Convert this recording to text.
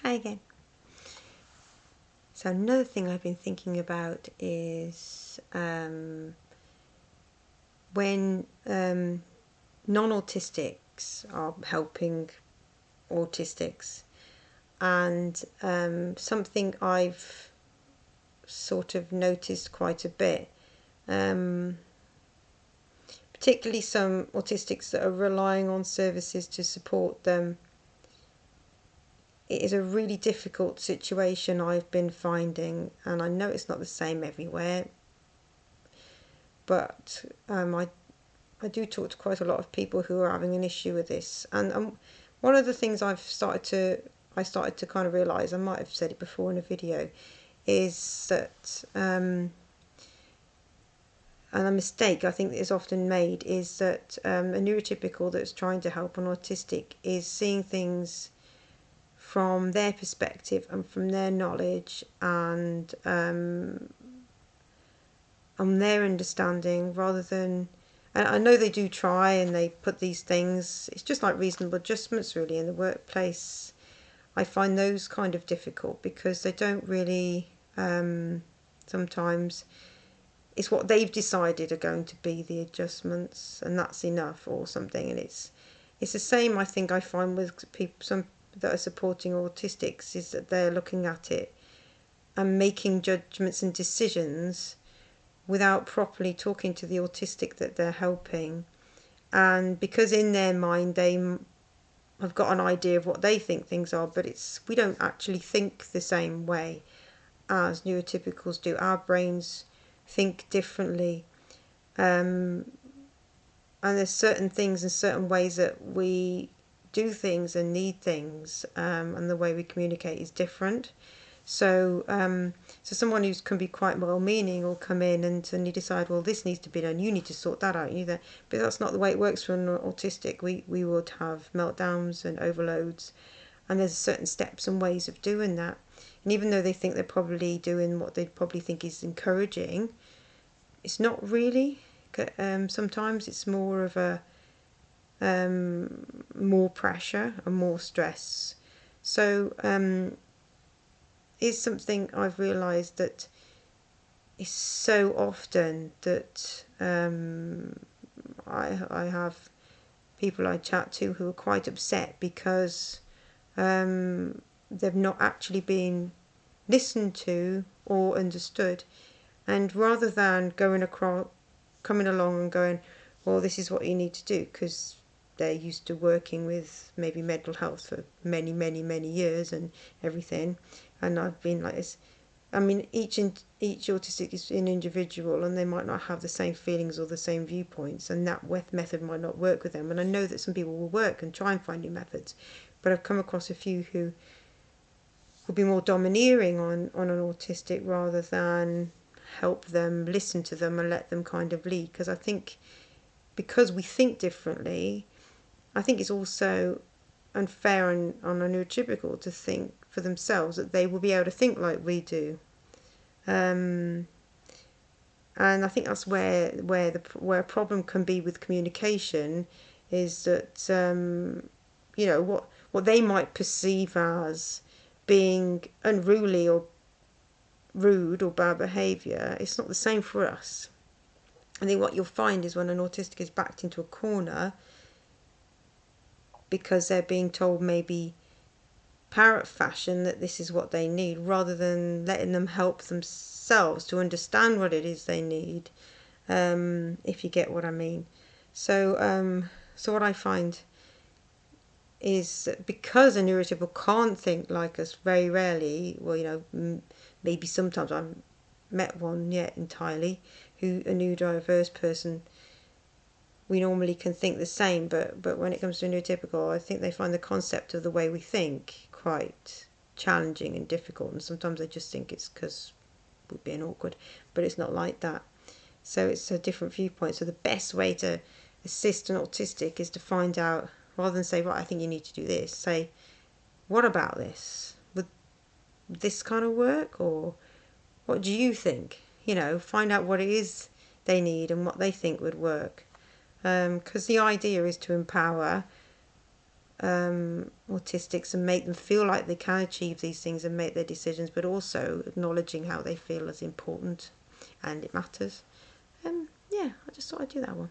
Hi again. So another thing I've been thinking about is when non-autistics are helping autistics, and something I've sort of noticed quite a bit, particularly some autistics that are relying on services to support them. It is a really difficult situation I've been finding, and I know it's not the same everywhere, but I do talk to quite a lot of people who are having an issue with this. And one of the things I started to kind of realise, I might have said it before in a video, is that and a mistake I think that is often made is that a neurotypical that's trying to help an autistic is seeing things from their perspective and from their knowledge and on their understanding, rather than, and I know they do try and they put these things, it's just like reasonable adjustments really in the workplace. I find those kind of difficult because they don't really, sometimes it's what they've decided are going to be the adjustments and that's enough or something. And it's the same I think I find with people, some that are supporting autistics, is that they're looking at it and making judgments and decisions without properly talking to the autistic that they're helping. And because in their mind they have got an idea of what they think things are, but we don't actually think the same way as neurotypicals do. Our brains think differently, and there's certain things and certain ways that we do things and need things, and the way we communicate is different. So someone who can be quite well-meaning will come in and suddenly decide, well, this needs to be done, you need to sort that out, but that's not the way it works for an autistic. We would have meltdowns and overloads, and there's certain steps and ways of doing that. And even though they think they're probably doing what they probably think is encouraging, it's not really. Sometimes it's more of a more pressure and more stress. So is something I've realised that is so often that I have people I chat to who are quite upset because they've not actually been listened to or understood. And rather than coming along and going, well, this is what you need to do, because they're used to working with maybe mental health for many, many, many years and everything, and I've been like this. I mean, each autistic is an individual, and they might not have the same feelings or the same viewpoints, and that method might not work with them. And I know that some people will work and try and find new methods, but I've come across a few who will be more domineering on an autistic rather than help them, listen to them, and let them kind of lead. Because I think because we think differently, I think it's also unfair on a neurotypical to think for themselves that they will be able to think like we do. And I think that's where a problem can be with communication, is that what they might perceive as being unruly or rude or bad behaviour, it's not the same for us. I think what you'll find is when an autistic is backed into a corner because they're being told maybe parrot fashion that this is what they need, rather than letting them help themselves to understand what it is they need, if you get what I mean. So what I find is that because a neurotypical can't think like us very rarely, well, maybe sometimes I've met one yet entirely, who a neurodiverse person, we normally can think the same, but when it comes to a neurotypical, I think they find the concept of the way we think quite challenging and difficult, and sometimes they just think it's because we're being awkward, but it's not like that. So it's a different viewpoint. So the best way to assist an autistic is to find out, rather than say, right, I think you need to do this, say, what about this? Would this kind of work? Or what do you think? Find out what it is they need and what they think would work. Because the idea is to empower autistics and make them feel like they can achieve these things and make their decisions, but also acknowledging how they feel is important and it matters. Yeah, I just thought I'd do that one.